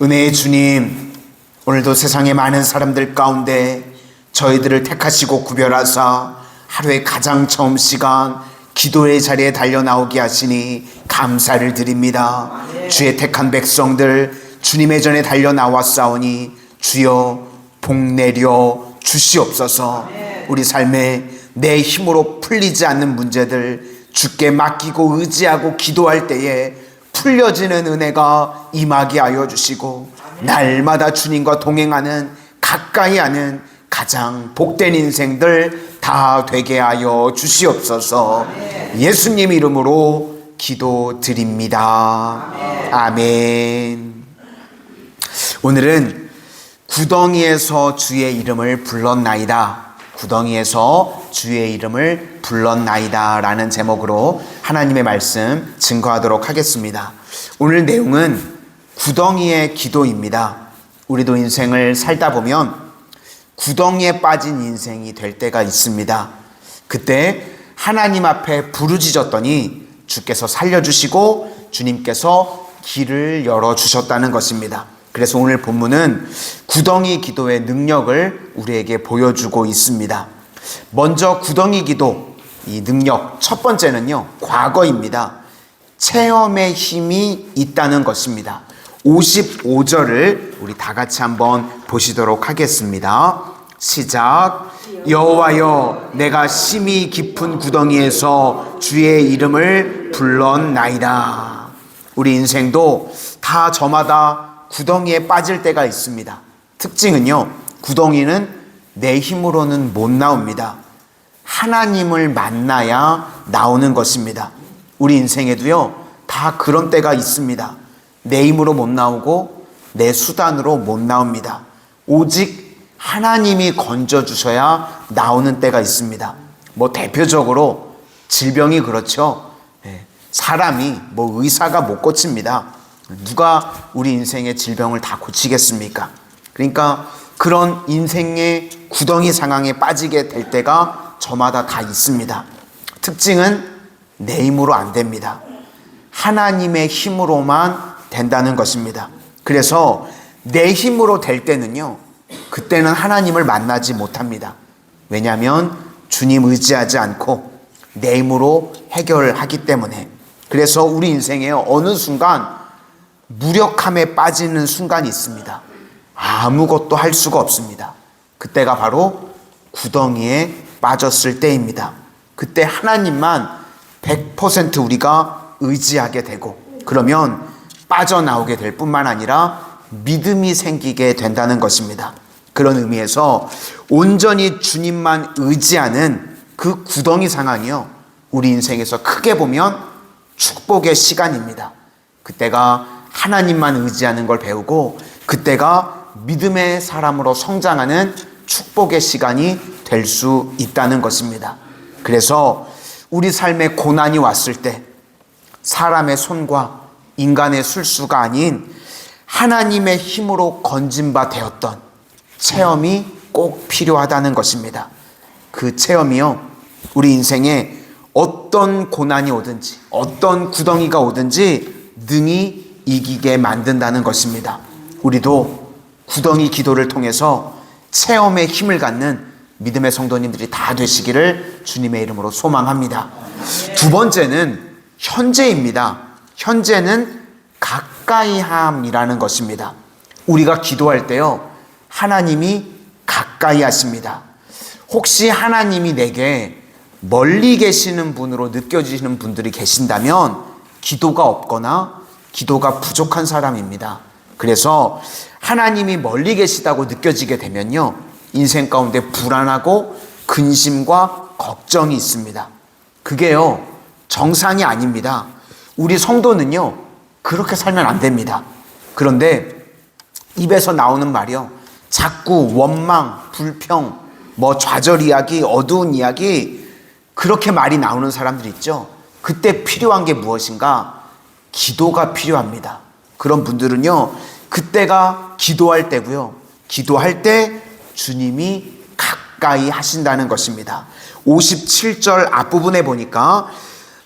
은혜의 주님, 오늘도 세상의 많은 사람들 가운데 저희들을 택하시고 구별하사 하루의 가장 처음 시간 기도의 자리에 달려 나오게 하시니 감사를 드립니다. 주의 택한 백성들 주님의 전에 달려 나왔사오니 주여 복 내려 주시옵소서. 우리 삶에 내 힘으로 풀리지 않는 문제들 주께 맡기고 의지하고 기도할 때에 풀려지는 은혜가 임하게 하여 주시고 날마다 주님과 동행하는 가까이 하는 가장 복된 인생들 다 되게 하여 주시옵소서. 예수님 이름으로 기도드립니다. 아멘. 오늘은 구덩이에서 주의 이름을 불렀나이다. 구덩이에서 주의 이름을 불렀나이다 라는 제목으로 하나님의 말씀 증거하도록 하겠습니다. 오늘 내용은 구덩이의 기도입니다. 우리도 인생을 살다 보면 구덩이에 빠진 인생이 될 때가 있습니다. 그때 하나님 앞에 부르짖었더니 주께서 살려주시고 주님께서 길을 열어주셨다는 것입니다. 그래서 오늘 본문은 구덩이 기도의 능력을 우리에게 보여주고 있습니다. 먼저 구덩이 기도, 이 능력 첫 번째는요, 과거입니다. 체험의 힘이 있다는 것입니다. 55절을 우리 다 같이 한번 보시도록 하겠습니다. 시작. 여호와여, 내가 심히 깊은 구덩이에서 주의 이름을 불렀나이다. 우리 인생도 다 저마다 구덩이에 빠질 때가 있습니다. 특징은요, 구덩이는 내 힘으로는 못 나옵니다. 하나님을 만나야 나오는 것입니다. 우리 인생에도요, 다 그런 때가 있습니다. 내 힘으로 못 나오고 내 수단으로 못 나옵니다. 오직 하나님이 건져주셔야 나오는 때가 있습니다. 대표적으로 질병이 그렇죠. 사람이 의사가 못 고칩니다. 누가 우리 인생의 질병을 다 고치겠습니까? 그러니까 그런 인생의 구덩이 상황에 빠지게 될 때가 저마다 다 있습니다. 특징은 내 힘으로 안 됩니다. 하나님의 힘으로만 된다는 것입니다. 그래서 내 힘으로 될 때는요, 그때는 하나님을 만나지 못합니다. 왜냐하면 주님 의지하지 않고 내 힘으로 해결하기 때문에. 그래서 우리 인생에 어느 순간 무력함에 빠지는 순간이 있습니다. 아무것도 할 수가 없습니다. 그때가 바로 구덩이에 빠졌을 때입니다. 그때 하나님만 100% 우리가 의지하게 되고, 그러면 빠져나오게 될 뿐만 아니라 믿음이 생기게 된다는 것입니다. 그런 의미에서 온전히 주님만 의지하는 그 구덩이 상황이요, 우리 인생에서 크게 보면 축복의 시간입니다. 그때가 하나님만 의지하는 걸 배우고, 그때가 믿음의 사람으로 성장하는 축복의 시간이 될 수 있다는 것입니다. 그래서 우리 삶에 고난이 왔을 때 사람의 손과 인간의 술수가 아닌 하나님의 힘으로 건진 바 되었던 체험이 꼭 필요하다는 것입니다. 그 체험이요, 우리 인생에 어떤 고난이 오든지 어떤 구덩이가 오든지 능히 이기게 만든다는 것입니다. 우리도 구덩이 기도를 통해서 체험의 힘을 갖는 믿음의 성도님들이 다 되시기를 주님의 이름으로 소망합니다. 두 번째는 현재입니다. 현재는 가까이함이라는 것입니다. 우리가 기도할 때요, 하나님이 가까이 하십니다. 혹시 하나님이 내게 멀리 계시는 분으로 느껴지시는 분들이 계신다면 기도가 없거나 기도가 부족한 사람입니다. 그래서 하나님이 멀리 계시다고 느껴지게 되면요, 인생 가운데 불안하고 근심과 걱정이 있습니다. 그게요, 정상이 아닙니다. 우리 성도는요, 그렇게 살면 안 됩니다. 그런데 입에서 나오는 말이요, 자꾸 원망, 불평, 좌절 이야기, 어두운 이야기, 그렇게 말이 나오는 사람들 있죠. 그때 필요한 게 무엇인가? 기도가 필요합니다. 그런 분들은요, 그때가 기도할 때고요, 기도할 때 주님이 가까이 하신다는 것입니다. 57절 앞부분에 보니까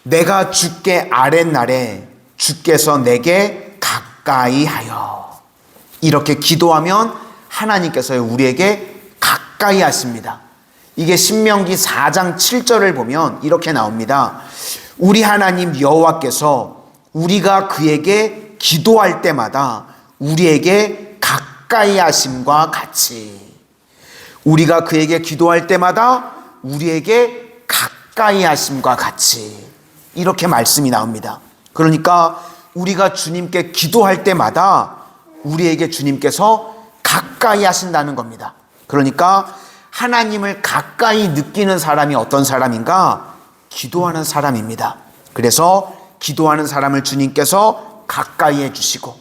내가 주께 아랫날에 주께서 내게 가까이 하여, 이렇게 기도하면 하나님께서 우리에게 가까이 하십니다. 이게 신명기 4장 7절을 보면 이렇게 나옵니다. 우리 하나님 여호와께서 우리가 그에게 기도할 때마다 우리에게 가까이 하심과 같이, 우리가 그에게 기도할 때마다 우리에게 가까이 하심과 같이, 이렇게 말씀이 나옵니다. 그러니까 우리가 주님께 기도할 때마다 우리에게 주님께서 가까이 하신다는 겁니다. 그러니까 하나님을 가까이 느끼는 사람이 어떤 사람인가? 기도하는 사람입니다. 그래서 기도하는 사람을 주님께서 가까이 해주시고,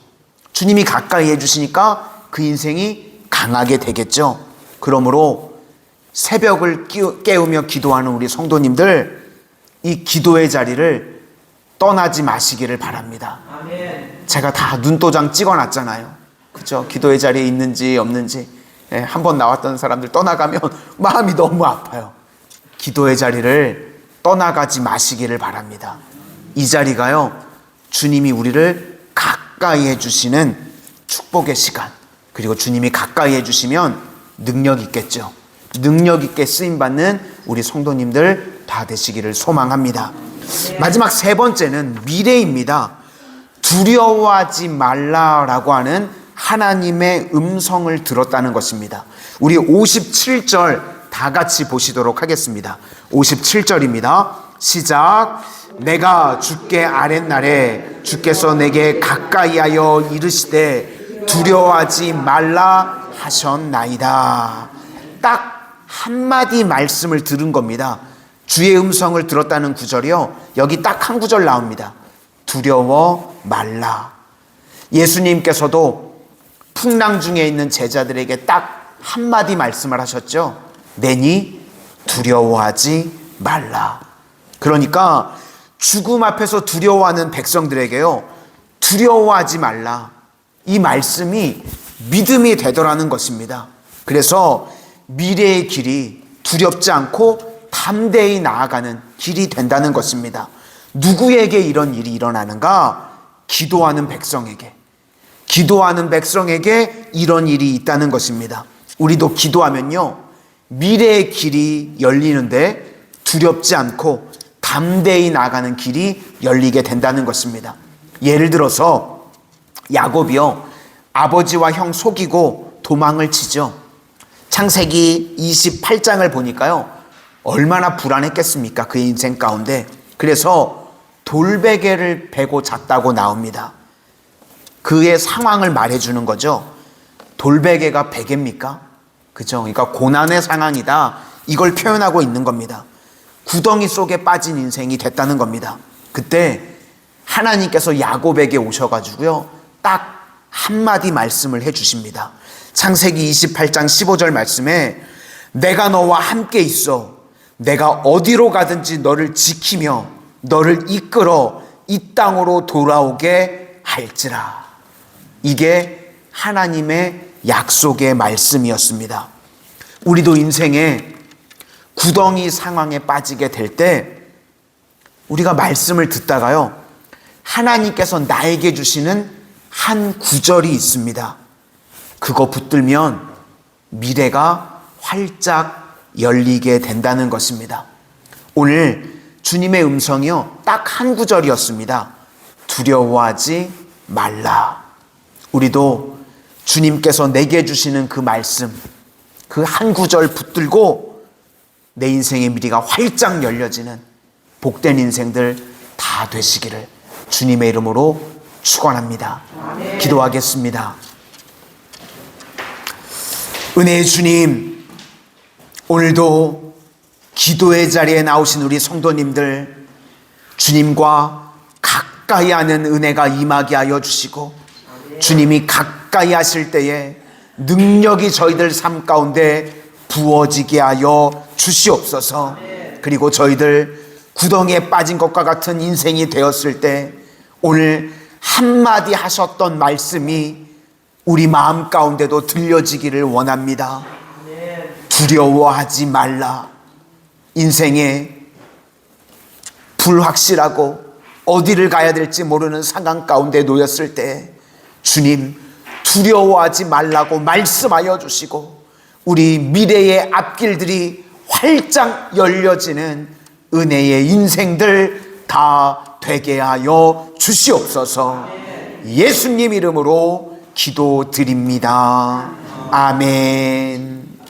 주님이 가까이 해주시니까 그 인생이 강하게 되겠죠. 그러므로 새벽을 깨우며 기도하는 우리 성도님들, 이 기도의 자리를 떠나지 마시기를 바랍니다. 아멘. 제가 다 눈도장 찍어놨잖아요. 그렇죠? 기도의 자리에 있는지 없는지. 한번 나왔던 사람들 떠나가면 마음이 너무 아파요. 기도의 자리를 떠나가지 마시기를 바랍니다. 이 자리가요, 주님이 우리를 가까이 해주시는 축복의 시간, 그리고 주님이 가까이 해주시면 능력 있겠죠. 능력 있게 쓰임받는 우리 성도님들 다 되시기를 소망합니다. 마지막 세 번째는 미래입니다. 두려워하지 말라라고 하는 하나님의 음성을 들었다는 것입니다. 우리 57절 다 같이 보시도록 하겠습니다. 57절입니다. 시작. 내가 주께 아랫날에 주께서 내게 가까이하여 이르시되 두려워하지 말라 하셨나이다. 딱 한마디 말씀을 들은 겁니다. 주의 음성을 들었다는 구절이요, 여기 딱 한 구절 나옵니다. 두려워 말라. 예수님께서도 풍랑 중에 있는 제자들에게 딱 한마디 말씀을 하셨죠. 내니 두려워하지 말라. 그러니까 죽음 앞에서 두려워하는 백성들에게요, 두려워하지 말라, 이 말씀이 믿음이 되더라는 것입니다. 그래서 미래의 길이 두렵지 않고 담대히 나아가는 길이 된다는 것입니다. 누구에게 이런 일이 일어나는가? 기도하는 백성에게. 기도하는 백성에게 이런 일이 있다는 것입니다. 우리도 기도하면요, 미래의 길이 열리는데 두렵지 않고 담대히 나가는 길이 열리게 된다는 것입니다. 예를 들어서 야곱이요, 아버지와 형 속이고 도망을 치죠. 창세기 28장을 보니까요, 얼마나 불안했겠습니까? 그의 인생 가운데. 그래서 돌베개를 베고 잤다고 나옵니다. 그의 상황을 말해주는 거죠. 돌베개가 베개입니까? 그죠? 그러니까 고난의 상황이다, 이걸 표현하고 있는 겁니다. 구덩이 속에 빠진 인생이 됐다는 겁니다. 그때 하나님께서 야곱에게 오셔가지고요, 딱 한마디 말씀을 해주십니다. 창세기 28장 15절 말씀에 내가 너와 함께 있어 내가 어디로 가든지 너를 지키며 너를 이끌어 이 땅으로 돌아오게 할지라. 이게 하나님의 약속의 말씀이었습니다. 우리도 인생에 구덩이 상황에 빠지게 될 때 우리가 말씀을 듣다가요, 하나님께서 나에게 주시는 한 구절이 있습니다. 그거 붙들면 미래가 활짝 열리게 된다는 것입니다. 오늘 주님의 음성이요, 딱 한 구절이었습니다. 두려워하지 말라. 우리도 주님께서 내게 주시는 그 말씀, 그 한 구절 붙들고 내 인생의 미래가 활짝 열려지는 복된 인생들 다 되시기를 주님의 이름으로 축원합니다. 아멘. 기도하겠습니다. 은혜의 주님, 오늘도 기도의 자리에 나오신 우리 성도님들, 주님과 가까이 하는 은혜가 임하게 하여 주시고, 주님이 가까이 하실 때에 능력이 저희들 삶 가운데 부어지게 하여 주시옵소서. 그리고 저희들 구덩이에 빠진 것과 같은 인생이 되었을 때 오늘 한마디 하셨던 말씀이 우리 마음 가운데도 들려지기를 원합니다. 두려워하지 말라. 인생에 불확실하고 어디를 가야 될지 모르는 상황 가운데 놓였을 때 주님, 두려워하지 말라고 말씀하여 주시고 우리 미래의 앞길들이 활짝 열려지는 은혜의 인생들 다 되게 하여 주시옵소서. 예수님 이름으로 기도드립니다. 아멘.